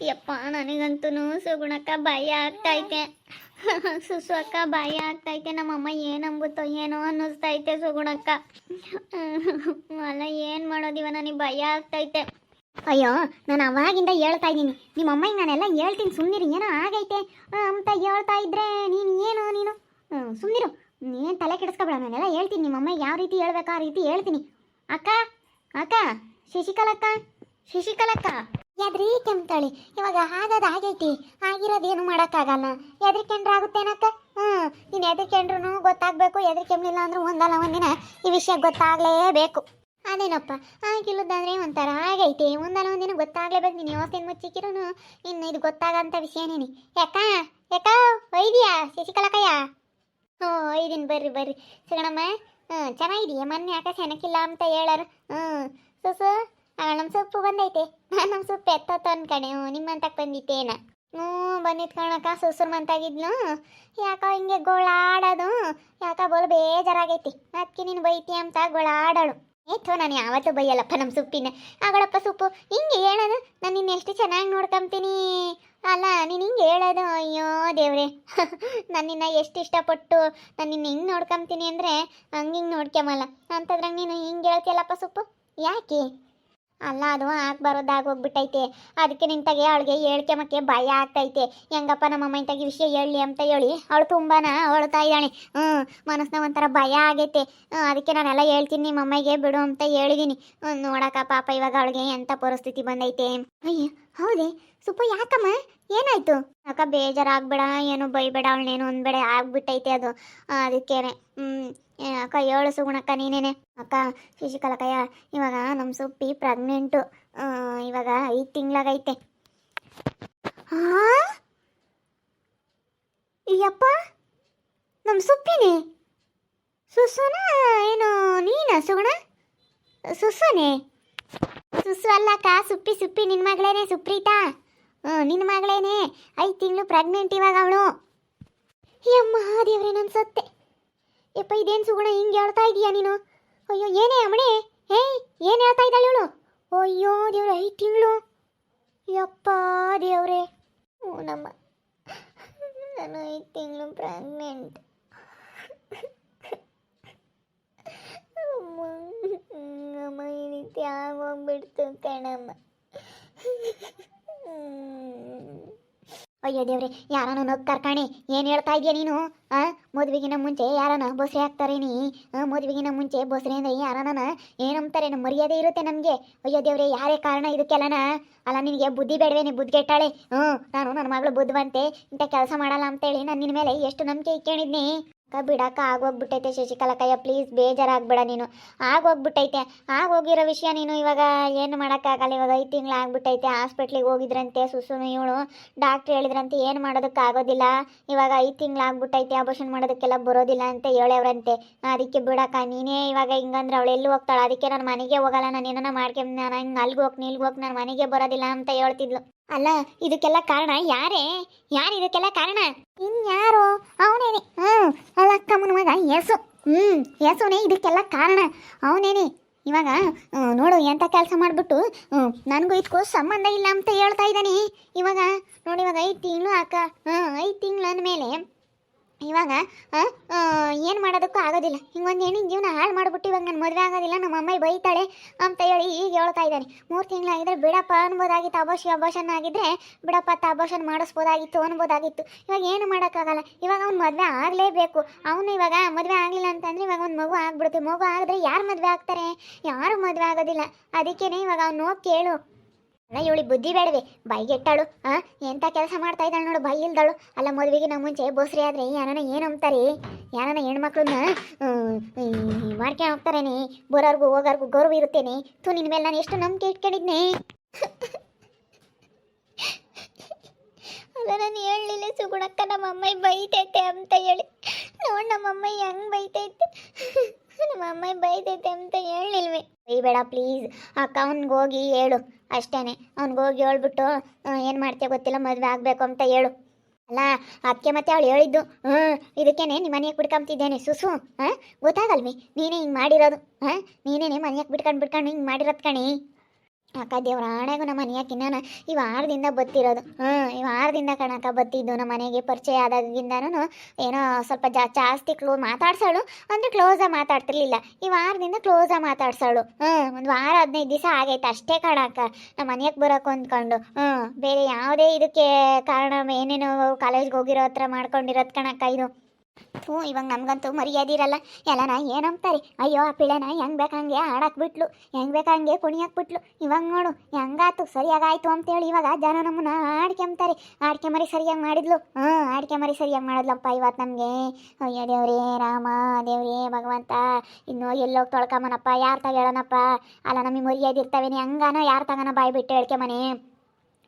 ಯಪ್ಪ ನನಗಂತೂ ಸುಗುಣಕ್ಕ ಭಯ ಆಗ್ತೈತೆ. ಸುಸು ಅಕ್ಕ ಭಯ ಆಗ್ತೈತೆ. ನಮ್ಮಮ್ಮ ಏನಂಬುತ್ತೋ ಏನೋ ಅನ್ನಿಸ್ತೈತೆ ಸುಗುಣಕ್ಕ. ಅಲ್ಲ ಏನು ಮಾಡೋದಿವ, ನನಗೆ ಭಯ ಆಗ್ತೈತೆ. ಅಯ್ಯೋ, ನಾನು ಅವಾಗಿಂದ ಹೇಳ್ತಾ ಇದ್ದೀನಿ ನಿಮ್ಮ ಅಮ್ಮಂಗೆ, ನಾನೆಲ್ಲ ಹೇಳ್ತೀನಿ ಸುಮ್ಮನಿರಿ, ಏನೋ ಆಗೈತೆ ಅಂತ ಹೇಳ್ತಾ ಇದ್ರೆ ನೀನು ಸುಮ್ಮನಿರು, ಏನು ತಲೆ ಕೆಡಿಸ್ಕೊಬೇಡ. ನಾನೆಲ್ಲ ಹೇಳ್ತೀನಿ ನಿಮ್ಮ ಅಮ್ಮಗೆ ಯಾವ ರೀತಿ ಹೇಳ್ಬೇಕು ಆ ರೀತಿ ಹೇಳ್ತೀನಿ. ಅಕ್ಕ ಅಕ್ಕ ಶಶಿಕಲಕ್ಕ ಶಶಿಕಲಕ್ಕ ಯಾದ್ರಿ ಕೆಮ್ತಾಳಿ. ಇವಾಗ ಆಗೋದು ಆಗೈತಿ, ಆಗಿರೋದೇನು ಮಾಡೋಕ್ಕಾಗಲ್ಲ. ಎದ್ರಿಕೆಂಡ್ರೆ ಆಗುತ್ತೇನಕ್ಕ? ನೀನು ಎದ್ರಿಕೆಂಡ್ರು ಗೊತ್ತಾಗಬೇಕು. ಎದ್ರಿಕೆಮ್ಮಿಲ್ಲ ಅಂದ್ರೆ ಒಂದಲ್ಲ ಒಂದಿನ ಈ ವಿಷಯ ಗೊತ್ತಾಗಲೇಬೇಕು. ಅದೇನಪ್ಪ, ಆಗಿಲ್ಲದಂದ್ರೆ ಒಂಥರ ಆಗೈತಿ, ಒಂದಲ್ಲ ಒಂದಿನ ಗೊತ್ತಾಗಲೇಬೇಕು. ನೀನು ಯಾವತ್ತೇನು ಮುಚ್ಚಿಕ್ಕಿರೂ ಇನ್ನು ಇದು ಗೊತ್ತಾಗಂಥ ವಿಷಯನೇನಿ. ಯಾಕ ಒಯ್ದಿಯಾ ಶಶಿಕಲಕ್ಕಯ್ಯ? ಒಯ್ದೀನಿ, ಬರ್ರಿ ಸಿಗಣಮ್ಮ. ಚೆನ್ನಾಗಿದೆಯಾ? ಮೊನ್ನೆ ಯಾಕೆ ಸೆನಕಿಲ್ಲ ಅಂತ ಹೇಳಾರು. ಸುಸು ನಮ್ಮ ಸೊಪ್ಪು ಬಂದೈತೆ. ನಾನು ನಮ್ಮ ಸೊಪ್ಪು ಎತ್ತತ್ತು ಅನ್ಕಣೆ. ನಿಮ್ಮಂತಕ್ಕೆ ಬಂದಿತ್ತೇನ? ಬಂದಿತ್ತು ಕಣಕ್ಕ. ಸುಸುರು ಮಂತಾಗಿದ್ಲು. ಯಾಕೋ ಹಿಂಗೆ ಗೋಳಾಡೋದು, ಯಾಕೋ ಬೋಲು ಬೇಜಾರಾಗೈತಿ. ಅದಕ್ಕೆ ನೀನು ಬೈತಿ ಅಂತ ಗೋಳಾಡೋಳು. ಏಥೋ, ನಾನು ಯಾವತ್ತೂ ಬೈಯಲ್ಲಪ್ಪ ನಮ್ಮ ಸೊಪ್ಪಿನ. ಆಗಳಪ್ಪ ಸೊಪ್ಪು ಹಿಂಗೆ ಹೇಳೋದು, ನಾನು ನಿನ್ನ ಎಷ್ಟು ಚೆನ್ನಾಗಿ ನೋಡ್ಕೊಂತೀನಿ ಅಲ್ಲ. ನೀನು ಹಿಂಗೆ ಹೇಳೋದು, ಅಯ್ಯೋ ದೇವ್ರೆ. ನಾನು ನಿನ್ನ ಎಷ್ಟು ಇಷ್ಟಪಟ್ಟು ನಾನು ನಿನ್ನ ಹಿಂಗೆ ನೋಡ್ಕೊಂತೀನಿ ಅಂದರೆ ಹಂಗೆ ನೋಡ್ಕೊಂಬಲ್ಲ ಅಂತಂದ್ರಂಗೆ ನೀನು ಹಿಂಗೆ ಹೇಳ್ತೀಯಲ್ಲಪ್ಪ ಸೊಪ್ಪು. ಯಾಕೆ? ಅಲ್ಲ, ಅದು ಹೋಗ್ಬಿಟ್ಟೈತೆ. ಅದಕ್ಕೆ ನಿಂತಾಗೆ ಅವಳಿಗೆ ಹೇಳ್ಕೊಂಬಕ್ಕೆ ಭಯ ಆಗ್ತೈತೆ. ಹೆಂಗಪ್ಪ ನಮ್ಮಮ್ಮ ಇಂತಾಗಿ ವಿಷಯ ಹೇಳಿ ಅಂತ ಹೇಳಿ ಅವಳು ತುಂಬಾನ ಅಳ್ತಾ ಇದ್ದಾಳೆ. ಮನಸ್ಸಿನ ಒಂಥರ ಭಯ ಆಗೈತೆ. ಅದಕ್ಕೆ ನಾನೆಲ್ಲ ಹೇಳ್ತೀನಿ ನಿಮ್ಮ ಅಮ್ಮಗೆ ಬಿಡು ಅಂತ ಹೇಳಿದ್ದೀನಿ. ನೋಡಕ್ಕ ಪಾಪ ಇವಾಗ ಅವಳಿಗೆ ಎಂಥ ಪರಿಸ್ಥಿತಿ ಬಂದೈತೆ. ಅಯ್ಯ ಹೌದೇ ಸುಪ್ಪು, ಯಾಕಮ್ಮ ಏನಾಯ್ತು? ಅಕ್ಕ ಬೇಜಾರಾಗ್ಬೇಡ, ಏನು ಬೈಬೇಡ, ಅವಳನ್ನೇನು ಅಂದ್ಬೇಡ, ಆಗ್ಬಿಟ್ಟೈತೆ ಅದು. ಅದಕ್ಕೇನೆ ಅಕ್ಕ ಹೇಳು ಸುಗುಣಕ್ಕ ನೀನೇನೆ. ಅಕ್ಕ ಶಶಿಕಲಕ್ಕಯ್ಯ, ಇವಾಗ ನಮ್ಮ ಸೊಪ್ಪಿ ಪ್ರೆಗ್ನೆಂಟು. ಇವಾಗ 5 ತಿಂಗಳಾಗೈತೆ. ಅಯ್ಯಪ್ಪ, ನಮ್ಮ ಸೊಪ್ಪಿನೇ ಸುಸುನ ಏನು ನೀನ ಸುಗುಣ? ಸುಸುನೇ? ಸುಸು ಅಲ್ಲಕ್ಕ, ಸುಪ್ಪಿ ನಿನ್ನ ಮಗಳೇನೆ, ಸುಪ್ರೀತಾ. ನಿನ್ನ ಮಗಳೇನೆ, 5 ತಿಂಗಳು ಪ್ರೆಗ್ನೆಂಟ್ ಇವಾಗ ಅವಳು. ಅಮ್ಮ ದೇವ್ರೆ, ನನ್ನ ಸತ್ತೆ. ಯಪ್ಪ, ಇದೇನು ಸುಗುಣ ಹಿಂಗೆ ಹೇಳ್ತಾ ಇದೀಯಾ ನೀನು? ಅಯ್ಯೋ ಏನೇ ಅಮ್ಮಣೆ, ಏನು ಹೇಳ್ತಾ ಇದ್ದಾಳೆ ಇವಳು? ಅಯ್ಯೋ ದೇವ್ರೆ, 5 ತಿಂಗಳು. ಯಪ್ಪ ದೇವ್ರೆ, ನಮ್ಮ ನಾನು 5 ತಿಂಗಳು ಪ್ರೆಗ್ನೆಂಟ್. ಅಮ್ಮ ಈ ರೀತಿ ಆಗೋಗ್ಬಿಡ್ತು ಕಣಮ್ಮ. ಅಯ್ಯೋ ದೇವ್ರೆ, ಯಾರನ ನಗ್ ಕರ್ಕಾಣಿ. ಏನು ಹೇಳ್ತಾ ಇದೆಯಾ ನೀನು? ಮದುವೆಗಿನ ಮುಂಚೆ ಯಾರನ ಬೊಸ್ರೆ ಹಾಕ್ತಾರೇನಿ? ಮದುವೆಗಿನ ಮುಂಚೆ ಬೊಸ್ರೆ ಅಂದರೆ ಯಾರನ ಏನಂತಾರೆ? ನಮ್ಮ ಮರ್ಯಾದೆ ಇರುತ್ತೆ ನಮಗೆ. ಅಯ್ಯೋ ದೇವ್ರೆ, ಯಾರೇ ಕಾರಣ ಇದಕ್ಕೆಲ್ಲನ? ಅಲ್ಲ, ನಿನಗೆ ಬುದ್ಧಿ ಬೇಡವೇನೆ? ಬುದ್ಧಿಗೆಟ್ಟಾಳೆ. ನಾನು ನನ್ನ ಮಗಳು ಬುದ್ಧಿವಂತೆ, ಇಂಥ ಕೆಲಸ ಮಾಡಲ್ಲ ಅಂತೇಳಿ ನಾನು ನಿನ್ನ ಮೇಲೆ ಎಷ್ಟು ನಂಬಿಕೆ ಇಟ್ಕೊಂಡಿದ್ನಿ. ಬಿಡಕ್ಕ ಆಗೋಗ್ಬಿಟ್ಟೈತೆ ಶಶಿಕಲಕ್ಕಯ್ಯ, ಪ್ಲೀಸ್ ಬೇಜಾರಾಗ್ಬೇಡ ನೀನು. ಆಗೋಗಿರೋ ವಿಷಯ ನೀನು ಇವಾಗ ಏನು ಮಾಡೋಕ್ಕಾಗಲ್ಲ. ಇವಾಗ 5 ತಿಂಗಳು ಆಗ್ಬಿಟ್ಟೈತೆ. ಹಾಸ್ಪಿಟ್ಲಿಗೆ ಹೋಗಿದ್ರಂತೆ ಸುಸುನು ಇವಳು. ಡಾಕ್ಟ್ರ್ ಹೇಳಿದ್ರಂತೆ ಏನು ಮಾಡೋದಕ್ಕಾಗೋದಿಲ್ಲ, ಇವಾಗ 5 ತಿಂಗಳು ಆಗ್ಬಿಟ್ಟೈತೆ, ಆಪರೇಷನ್ ಮಾಡೋದಕ್ಕೆಲ್ಲ ಬರೋದಿಲ್ಲ ಅಂತ ಹೇಳವ್ರಂತೆ. ಅದಕ್ಕೆ ಬಿಡಕ್ಕ, ನೀನೇ ಇವಾಗ ಹಿಂಗಂದ್ರೆ ಅವಳು ಎಲ್ಲಿ ಹೋಗ್ತಾಳೆ? ಅದಕ್ಕೆ ನಾನು ಮನೆಗೆ ಹೋಗಲ್ಲ, ನಾನು ಏನನ್ನ ಮಾಡ್ಕೊಂಡು ನಾನು ಹಿಂಗೆ ಅಲ್ಗೆ ಹೋಗಿ ನಾನು ಮನೆಗೆ ಬರೋದಿಲ್ಲ ಅಂತ ಹೇಳ್ತಿದ್ಲು. ಅಲ್ಲ, ಇದಕ್ಕೆಲ್ಲ ಕಾರಣ ಯಾರು ಇದಕ್ಕೆಲ್ಲ ಕಾರಣ? ಇನ್ಯಾರು? ಅವನೇನೆ. ಅಲ್ಲಕ್ಕಮ್ಮನ ಮಗ ಯೇಸುನೇ ಇದಕ್ಕೆಲ್ಲ ಕಾರಣ. ಅವನೇನೆ. ಇವಾಗ ನೋಡು ಎಂಥ ಕೆಲಸ ಮಾಡಿಬಿಟ್ಟು ನನಗೂ ಇದಕ್ಕೂ ಸಂಬಂಧ ಇಲ್ಲ ಅಂತ ಹೇಳ್ತಾ ಇದ್ದಾನೆ. ಇವಾಗ ನೋಡಿ, ಇವಾಗ 5 ತಿಂಗಳು ಅಕ್ಕ. 5 ತಿಂಗಳು ಅಂದಮೇಲೆ ಇವಾಗ ಏನು ಮಾಡೋದಕ್ಕೂ ಆಗೋದಿಲ್ಲ. ಹಿಂಗೊಂದು ಹೆಣ್ಣಿನ ಜೀವನ ಹಾಳು ಮಾಡಿಬಿಟ್ಟು ಇವಾಗ ನಾನು ಮದುವೆ ಆಗೋದಿಲ್ಲ, ನಮ್ಮ ಅಮ್ಮ ಬೈತಾಳೆ ಅಂತ ಹೇಳಿ ಈಗ ಹೇಳ್ತಾ ಇದ್ದಾನೆ. 3 ತಿಂಗಳಾಗಿದ್ರೆ ಬಿಡಪ್ಪ ಅನ್ಬೋದಾಗಿತ್ತು. ಅಬೋಷನ್ ಆಗಿದ್ರೆ ಬಿಡಪ್ಪ ಅಬೋಷನ್ ಮಾಡಿಸ್ಬೋದಾಗಿತ್ತು ಅನ್ಬೋದಾಗಿತ್ತು. ಇವಾಗ ಏನು ಮಾಡೋಕ್ಕಾಗಲ್ಲ. ಇವಾಗ ಅವ್ನು ಮದುವೆ ಆಗಲೇಬೇಕು. ಅವನು ಇವಾಗ ಮದುವೆ ಆಗಲಿಲ್ಲ ಅಂತಂದರೆ ಇವಾಗ ಒಂದು ಮಗು ಆಗ್ಬಿಡುತ್ತೆ. ಮಗು ಆಗಿದ್ರೆ ಯಾರು ಮದುವೆ ಆಗ್ತಾರೆ? ಯಾರು ಮದುವೆ ಆಗೋದಿಲ್ಲ. ಅದಕ್ಕೇನೆ ಇವಾಗ ಅವ್ನು ಹೋಗಿ ಕೇಳು. ಅಲ್ಲ, ಇವಳಿ ಬುದ್ಧಿ ಬೇಡವೆ? ಬೈಗೆಟ್ಟಾಳು. ಎಂಥ ಕೆಲಸ ಮಾಡ್ತಾ ಇದ್ದಾಳೆ ನೋಡು, ಬೈ ಇಲ್ದಳು. ಅಲ್ಲ, ಮದುವೆಗೆ ನಮ್ಮ ಮುಂಚೆ ಬೋಸ್ರಿ ಆದರೆ ಯಾರನ್ನ ಅಂತಾರೆ? ಯಾರನ್ನ ಹೆಣ್ಮಕ್ಳನ್ನ ಮಾಡ್ಕೊಂಡು ಹೋಗ್ತಾರೇನೆ. ಬರೋರ್ಗು ಹೋಗೋರ್ಗು ಗೌರವ ಇರುತ್ತೇನೆ. ನಿನ್ನ ಮೇಲೆ ನಾನು ಎಷ್ಟು ನಂಬಿಕೆ ಇಟ್ಕೊಂಡಿದ್ನೆ. ಅಲ್ಲ, ನಾನು ಹೇಳಲಿಲ್ಲ ಸುಗುಣಕ್ಕ ನಮ್ಮಮ್ಮ ಬೈತೈತೆ ಅಂತ ಹೇಳಿ. ನೋಡಿ ನಮ್ಮಮ್ಮ ಹೆಂಗೆ ಬೈತೈತೆ. ನಮ್ಮಮ್ಮ ಬೈತೈತೆ ಅಂತ ಹೇಳಿಲ್ವೇ? ಬೈಬೇಡ ಪ್ಲೀಸ್ ಅಕ್ಕ. ಅವ್ನಿಗೆ ಹೋಗಿ ಹೇಳು ಅಷ್ಟೇನೆ. ಅವ್ನಿಗೋಗಿ ಹೇಳ್ಬಿಟ್ಟು ಏನು ಮಾಡ್ತೀಯ ಗೊತ್ತಿಲ್ಲ, ಮದುವೆ ಆಗಬೇಕು ಅಂತ ಹೇಳು. ಅಲ್ಲ, ಅದಕ್ಕೆ ಮತ್ತೆ ಅವಳು ಹೇಳಿದ್ದು. ಇದಕ್ಕೇನೆ ನಿಮ್ಮ ಮನೆಗೆ ಬಿಡ್ಕೊಂತಿದ್ದೇನೆ ಸುಸು. ಗೊತ್ತಾಗಲ್ವಿ? ನೀನೇ ಹಿಂಗೆ ಮಾಡಿರೋದು. ನೀನೇನೆ ಮನೆಗೆ ಬಿಟ್ಕೊಂಡು ಹಿಂಗೆ ಮಾಡಿರೋದು ಕಣಿ. ಅಕ್ಕ ದೇವ್ರ ಆಣೆಗೂ ನಮ್ಮ ಮನೆಯಾಕಿ ನಾನು ಈ ವಾರದಿಂದ ಬತ್ತಿರೋದು. ಈ ವಾರದಿಂದ ಕಣಕ್ಕ ಬತ್ತಿದ್ದು ನಮ್ಮ ಮನೆಗೆ ಪರಿಚಯ ಆದಾಗಿಂದನೂ ಏನೋ ಸ್ವಲ್ಪ ಜಾಸ್ತಿ ಮಾತಾಡ್ಸೋಳು ಅಂದರೆ ಕ್ಲೋಸಾಗಿ ಮಾತಾಡ್ತಿರ್ಲಿಲ್ಲ. ಈ ವಾರದಿಂದ ಕ್ಲೋಸಾಗಿ ಮಾತಾಡ್ಸೋಳು. ಒಂದು ವಾರ 15 ದಿವಸ ಆಗೈತೆ ಅಷ್ಟೇ ಕಣಕ್ಕ ನಮ್ಮ ಮನೆಯಕ್ಕೆ ಬರೋಕೆ ಅಂದ್ಕೊಂಡು. ಬೇರೆ ಯಾವುದೇ ಇದಕ್ಕೆ ಕಾರಣ ಏನೇನೋ ಕಾಲೇಜ್ಗೆ ಹೋಗಿರೋ ಹತ್ರ ಮಾಡ್ಕೊಂಡಿರೋದು ಕಣಕ್ಕ ಇದು. ಇವಾಗ ನಮ್ಗಂತೂ ಮರ್ಯಾದೆ ಇರಲ್ಲ. ಎಲ್ಲನ ಏನಂತಾರೆ, ಅಯ್ಯೋ ಆ ಪಿಳೆನ ಹೆಂಗೆ ಬೇಕಂಗೆ ಆಡಕ್ಕೆ ಬಿಟ್ಲು, ಹೆಂಗೆ ಬೇಕಂಗೆ ಕುಣಿಯಕ್ಕೆ ಬಿಟ್ಲು, ಇವಾಗ ನೋಡು ಹೆಂಗಾತು ಸರಿಯಾಗಾಯ್ತು ಅಂತೇಳಿ ಇವಾಗ ಜನ ನಮ್ಮನ್ನ ಆಡ್ಕೊಂತಾರೆ. ಆಡ್ಕೆ ಮರಿ ಸರಿಯಾಗಿ ಮಾಡಿದ್ಲು. ಆಡ್ಕೆ ಮರಿ ಸರಿಯಾಗಿ ಮಾಡಿದ್ಲಪ್ಪ ಇವತ್ತು ನಮಗೆ. ಅಯ್ಯೋ ದೇವ್ರೇ ರಾಮ, ದೇವ್ರೇ ಭಗವಂತ, ಇನ್ನು ಎಲ್ಲೋಗಿ ತೊಳ್ಕೊಂಬನಪ್ಪ, ಯಾರು ತಗೊಳ್ಳೋಣಪ್ಪ. ಅಲ್ಲ ನಮಗೆ ಮರ್ಯಾದೆ ಇರ್ತವೇನೆ ಹಂಗಾನ ಯಾರು ತಗೋಣ ಬಾಯಿ ಬಿಟ್ಟು ಹೇಳ್ಕೊಂಬನೆ.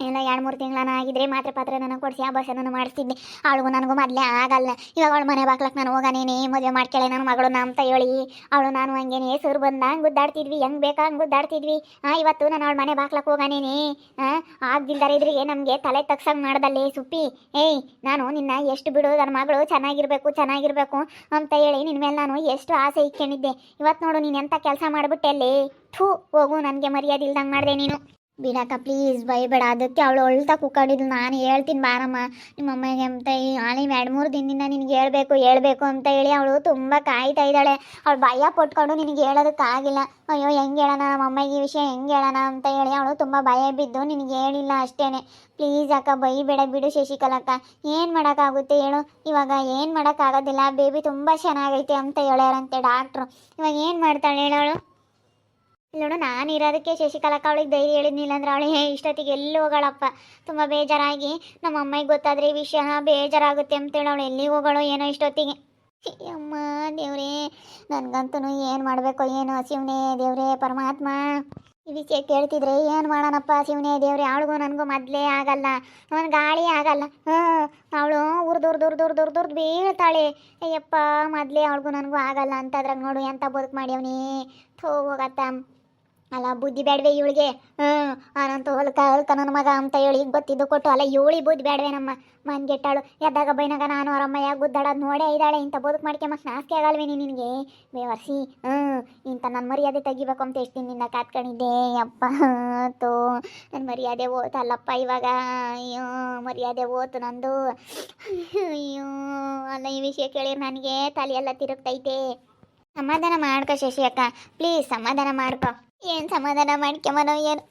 ಎಲ್ಲ 2-3 ತಿಂಗಳನ್ನ ಆಗಿದ್ರೆ ಮಾತ್ರ ಪಾತ್ರೆ ನನಗೆ ಕೊಡಿಸಿ ಆ ಭಾಷೆ ನಾನು ಮಾಡಿಸ್ತಿದ್ದೆ. ಅವಳಿಗೂ ನನಗೂ ಮೊದಲೇ ಆಗಲ್ಲ. ಇವಾಗ ಅವಳು ಮನೆ ಬಾಕ್ಲಕ್ಕೆ ನಾನು ಹೋಗಾನೇನೆ ಮದುವೆ ಮಾಡ್ಕೊಳ್ಳೆ ನನ್ನ ಮಗಳು ಅಂತ ಹೇಳಿ ಅವಳು ನಾನು ಹಂಗೇನೆ ಹೆಸರು ಬಂದಂಗೆ ಗುದ್ದಾಡ್ತಿದ್ವಿ, ಹೆಂಗೆ ಬೇಕಾ ಹಂಗೆ ಗುದ್ದಾಡ್ತಿದ್ವಿ. ಇವತ್ತು ನಾನು ಅವಳ ಮನೆ ಬಾಕ್ಲಕ್ಕೆ ಹೋಗಾನೇನೆ ಆಗ್ದಿಲ್ದಾರೆ ಇದ್ರಿಗೆ ನಮಗೆ ತಲೆ ತಗ್ಸಂಗೆ ಮಾಡ್ದಲ್ಲೇ ಸುಪ್ಪಿ. ನಾನು ನಿನ್ನ ಎಷ್ಟು ಬಿಡು, ನನ್ನ ಮಗಳು ಚೆನ್ನಾಗಿರ್ಬೇಕು ಅಂತ ಹೇಳಿ ನಿನ್ನ ಮೇಲೆ ನಾನು ಎಷ್ಟು ಆಸೆ ಇಟ್ಕೊಂಡಿದ್ದೆ. ಇವತ್ತು ನೋಡು ನೀನು ಎಂಥ ಕೆಲಸ ಮಾಡಿಬಿಟ್ಟೆ ಅಲ್ಲಿ. ಹೋಗು, ನನಗೆ ಮರ್ಯಾದೆ ಇಲ್ದಂಗೆ ಮಾಡಿದೆ ನೀನು. ಬಿಡಕ್ಕ ಪ್ಲೀಸ್ ಬೈಬೇಡ. ಅದಕ್ಕೆ ಅವಳು ಒಳ್ತಾ ಕೂಕೊಂಡಿದ್ಲು. ನಾನು ಹೇಳ್ತೀನಿ ಬಾರಮ್ಮ ನಿಮ್ಮಮ್ಮಗೆ ಅಂತ ನಾಳೆ 2-3 ದಿನದಿಂದ ನಿನಗೆ ಹೇಳ್ಬೇಕು ಅಂತ ಹೇಳಿ ಅವಳು ತುಂಬ ಕಾಯ್ತಾ ಇದ್ದಾಳೆ. ಅವಳು ಭಯ ಪಟ್ಕೊಂಡು ನಿನಗೆ ಹೇಳೋದಕ್ಕಾಗಿಲ್ಲ. ಅಯ್ಯೋ ಹೆಂಗೆ ಹೇಳೋಣ ನಮ್ಮಮ್ಮಗೆ ಈ ವಿಷಯ ಹೆಂಗೆ ಹೇಳೋಣ ಅಂತ ಹೇಳಿ ಅವಳು ತುಂಬ ಭಯ ಬಿದ್ದು ನಿನಗೆ ಹೇಳಿಲ್ಲ ಅಷ್ಟೇ. ಪ್ಲೀಸ್ ಅಕ್ಕ ಬೈಬೇಡ ಬಿಡು ಶಶಿಕಲಕ್ಕ. ಏನು ಮಾಡೋಕ್ಕಾಗುತ್ತೆ ಹೇಳು, ಇವಾಗ ಏನು ಮಾಡೋಕ್ಕಾಗೋದಿಲ್ಲ. ಬೇಬಿ ತುಂಬ ಚೆನ್ನಾಗೈತೆ ಅಂತ ಹೇಳ್ಯಾರಂತೆ ಡಾಕ್ಟ್ರು. ಇವಾಗ ಏನು ಮಾಡ್ತಾಳೆ ಹೇಳೋಳು. ನೋಡು ನಾನು ಇರೋದಕ್ಕೆ ಶಶಿಕಲಕ್ಕ ಅವಳಿಗೆ ಧೈರ್ಯ ಹೇಳಿದ್ನಿಲ್ಲ ಅಂದ್ರೆ ಅವಳು ಇಷ್ಟೊತ್ತಿಗೆ ಎಲ್ಲಿ ಹೋಗಳಪ್ಪ. ತುಂಬ ಬೇಜಾರಾಗಿ ನಮ್ಮ ಅಮ್ಮಗೆ ಗೊತ್ತಾದರೆ ಈ ವಿಷಯ ಬೇಜಾರಾಗುತ್ತೆ ಅಂತೇಳಿ ಅವಳು ಎಲ್ಲಿ ಹೋಗಳೋ ಏನೋ ಇಷ್ಟೊತ್ತಿಗೆ. ಅಮ್ಮ ದೇವ್ರೇ, ನನಗಂತೂ ಏನು ಮಾಡಬೇಕೋ ಏನೋ ಶಿವನೇ ದೇವ್ರೇ ಪರಮಾತ್ಮ. ಈ ವಿಷಯ ಕೇಳ್ತಿದ್ರೆ ಏನು ಮಾಡೋಣಪ್ಪ ಶಿವನೇ ದೇವ್ರೆ. ಅವಳಿಗೂ ನನಗೂ ಮೊದಲೇ ಆಗಲ್ಲ, ಅವನ ಗಾಳಿ ಆಗಲ್ಲ. ಅವಳು ಉರ್ದು ಬೀಳ್ತಾಳೆ. ಅಯ್ಯಪ್ಪ ಮೊದಲೇ ಅವಳಿಗೂ ನನಗೂ ಆಗಲ್ಲ ಅಂತದ್ರಾಗ ನೋಡು ಎಂಥ ಬದುಕು ಮಾಡ್ಯವನೇ. ಹೋಗತ್ತ ಅಲ್ಲ ಬುದ್ಧಿ ಬೇಡವೆ ಇವಳಿಗೆ. ಆನಂತ ಹೊಲ್ಕ ನನ್ನ ಮಗ ಅಂತ ಹೇಳಿ ಗೊತ್ತಿದ್ದು ಕೊಟ್ಟು ಅಲ್ಲ ಇವಳಿ ಬುದ್ಧಿ ಬೇಡವೆ ನಮ್ಮ ಮನ್ಗೆಟ್ಟಾಳು. ಎದ್ದಾಗ ಬೈನಾಗ ನಾನು ಅವರಮ್ಮಯ್ಯ ಗುದ್ದಾಡೋದು ನೋಡೇ ಇದ್ದಾಳೆ. ಇಂಥ ಬದುಕು ಮಾಡ್ಕೊಂಬಕ್ಕೆ ನಾಚಿಕೆ ಆಗಲ್ವೇನಿ ನಿನಗೆ ಬೇವರ್ಸಿ. ಇಂಥ ನನ್ನ ಮರ್ಯಾದೆ ತೆಗಿಬೇಕು ಅಂತ ಎಷ್ಟು ದಿನದಿಂದ ಕಾತ್ಕೊಂಡಿದ್ದೆ. ಅಪ್ಪ ನನ್ನ ಮರ್ಯಾದೆ ಓತಲ್ಲಪ್ಪ ಇವಾಗ. ಅಯ್ಯೋ ಮರ್ಯಾದೆ ಓತು ನಂದು. ಅಯ್ಯೋ ಅಲ್ಲ ಈ ವಿಷಯ ಕೇಳಿದ್ರೆ ನನಗೆ ತಲೆಯೆಲ್ಲ ತಿರುಗ್ತೈತೆ. ಸಮಾಧಾನ ಮಾಡ್ಕೊ ಶಶಿ ಅಕ್ಕ ಪ್ಲೀಸ್, ಸಮಾಧಾನ ಮಾಡ್ಕೊ. ಏನು ಸಮಾಧಾನ ಮಾಡ್ಕೊಂಬನೋ ಏನು.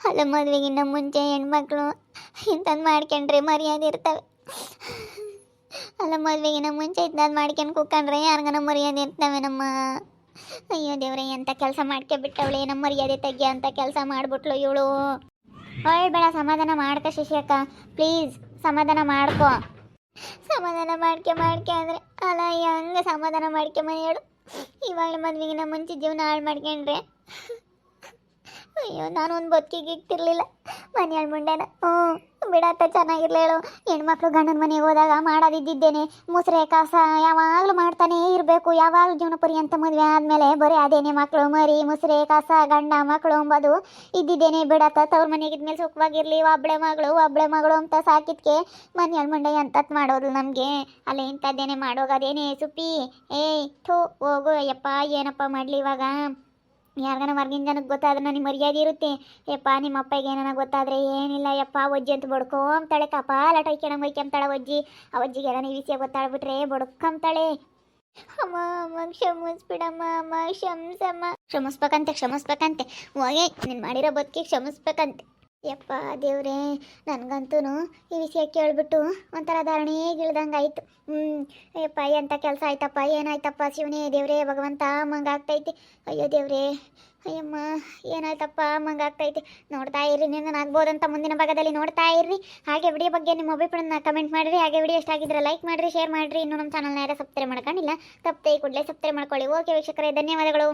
ಅಲ್ಲ ಮದುವೆಗಿನ್ನ ಮುಂಚೆ ಹೆಣ್ಮಕ್ಳು ಇಂಥದ್ದು ಮಾಡ್ಕೊಂಡ್ರೆ ಮರ್ಯಾದೆ ಇರ್ತವೆ. ಅಲ್ಲ ಮದುವೆಗಿನ್ನ ಮುಂಚೆ ಇಂಥದ್ದು ಮಾಡ್ಕೊಂಡು ಕೂತ್ಕೊಂಡ್ರೆ ಯಾರಿಗನ ಮರ್ಯಾದೆ ಇರ್ತವೆ ನಮ್ಮ. ಅಯ್ಯೋ ದೇವ್ರೆ ಎಂಥ ಕೆಲಸ ಮಾಡ್ಕೊಬಿಟ್ಟವಳೆ. ನಮ್ಮ ಮರ್ಯಾದೆ ತೆಗಿಯೋ ಅಂತ ಕೆಲಸ ಮಾಡಿಬಿಟ್ಲು ಇವಳು. ಬೇಡ ಸಮಾಧಾನ ಮಾಡ್ಕೊ ಶಶಿ ಅಕ್ಕ ಪ್ಲೀಸ್, ಸಮಾಧಾನ ಮಾಡ್ಕೊ. ಸಮಾಧಾನ ಮಾಡ್ಕೆ ಅಂದರೆ ಅಲ್ಲ ಹೆಂಗೆ ಸಮಾಧಾನ ಮಾಡ್ಕೊಂಬನಿ ಹೇಳು. ಇವಾಗ ಮದುವೆಗಿನ ಮುಂಚೆ ಜೀವನ ಹಾಳು ಮಾಡ್ಕೊಂಡ್ರೆ ಅಯ್ಯೋ ನಾನು ಒಂದು ಬದುಕಿಗೆ ಇಕ್ತಿರ್ಲಿಲ್ಲ ಮನೆಯಾಳ ಮುಂಡೆನ. ಬಿಡತ್ತ ಚೆನ್ನಾಗಿರ್ಲೇಳು. ಹೆಣ್ಮಕ್ಳು ಗಂಡನ ಮನೆಗೆ ಹೋದಾಗ ಮಾಡೋದಿದ್ದೇನೆ ಮುಸ್ರೆ ಕಸ ಯಾವಾಗಲೂ ಮಾಡ್ತಾನೇ ಇರಬೇಕು. ಯಾವಾಗಲೂ ಜೀವನ ಪರ್ಯಂತ ಮದುವೆ ಆದಮೇಲೆ ಬರೀ ಅದೇನೆ ಮಕ್ಕಳು ಮರಿ ಮುಸ್ರೆ ಕಸ ಗಂಡ ಮಕ್ಕಳು ಅಂಬೋದು ಇದ್ದಿದ್ದೇನೆ. ಬಿಡತ್ತ ತವ್ರ ಮನೆಗೆ ಇದ್ಮೇಲೆ ಸುಖವಾಗಿರಲಿ. ಒಬ್ಬಳೆ ಮಗಳು ಅಂತ ಸಾಕಿದ್ಕೆ ಮನೆಯಾಳ ಮುಂಡೆ ಎಂತತ್ ಮಾಡೋದು ನಮಗೆ. ಅಲ್ಲ ಇಂಥದ್ದೇನೆ ಮಾಡೋಗದೇನೆ ಸುಪ್ಪಿ. ಹೋಗು ಅಯ್ಯಪ್ಪ ಏನಪ್ಪ ಮಾಡಲಿ ಇವಾಗ. ಯಾರಿಗಾನ ಹೊರ್ಗಿನ ಜನಕ್ಕೆ ಗೊತ್ತಾದ್ರೆ ನನಗೆ ಮರ್ಯಾದೆ ಇರುತ್ತೆ. ಯಪ್ಪ ನಿಮ್ಮ ಅಪ್ಪಗೆ ಏನಾನ ಗೊತ್ತಾದರೆ ಏನಿಲ್ಲ ಯಪ್ಪ ಒಜ್ಜಿ ಅಂತ ಬಡ್ಕೊಂತಾಳೆ. ಕಪಾಲ ಟೈಕೆಣಂಗೆ ಒಯ್ಕೊಂತಾಳೆ ಒಜ್ಜಿ. ಆ ಒಜ್ಜಿಗೆ ಏನಾನ ಈ ವಿಷಯ ಗೊತ್ತಾಡ್ಬಿಟ್ರೆ ಬಡ್ಕೊಂತಾಳೆ. ಅಮ್ಮ ಕ್ಷಮಿಸ್ಬಿಡಮ್ಮ ಅಮ್ಮ ಕ್ಷಮಿಸ್ಬೇಕಂತೆ ಹೋಗಿ ನೀನು ಮಾಡಿರೋ ಬದುಕಿಗೆ ಕ್ಷಮಿಸ್ಬೇಕಂತೆ. ಯಪ್ಪ ದೇವ್ರೇ ನನಗಂತೂ ಈ ವಿಷಯ ಕೇಳಿಬಿಟ್ಟು ಒಂಥರ ಧಾರಣೆಗಿಳ್ದಂಗೆ ಆಯಿತು. ಯಪ್ಪ ಎಂಥ ಕೆಲಸ ಆಯ್ತಪ್ಪ ಏನಾಯ್ತಪ್ಪ ಶಿವನೇ ದೇವ್ರೇ ಭಗವಂತ ಮಂಗಾಗ್ತೈತಿ. ಅಯ್ಯೋ ದೇವ್ರೇ ಅಯ್ಯಮ್ಮ ಏನಾಯ್ತಪ್ಪ ಮಂಗಾಗ್ತೈತಿ. ನೋಡ್ತಾ ಇರ್ರಿ, ನಿನ್ನ ಆಗ್ಬೋದಂತ ಮುಂದಿನ ಭಾಗದಲ್ಲಿ ನೋಡ್ತಾ ಇರ್ರಿ. ಹಾಗೆ ವಿಡಿಯೋ ಬಗ್ಗೆ ನಿಮ್ಮ ಅಭಿಪ್ರಾಯನ ಕಮೆಂಟ್ ಮಾಡಿರಿ. ಹಾಗೆ ವಿಡಿಯೋ ಇಷ್ಟ ಆಗಿದ್ರೆ ಲೈಕ್ ಮಾಡಿರಿ, ಶೇರ್ ಮಾಡಿರಿ. ಇನ್ನೂ ನಮ್ಮ ಚಾನಲ್ನ ಯಾರು ಸಬ್ಸ್ಕ್ರೈಬ್ ಮಾಡ್ಕೊಂಡಿಲ್ಲ ತಪ್ಪದೆ ಕೂಡಲೇ ಸಬ್ಸ್ಕ್ರೈಬ್ ಮಾಡ್ಕೊಳ್ಳಿ. ಓಕೆ ವೀಕ್ಷಕರೇ ಧನ್ಯವಾದಗಳು.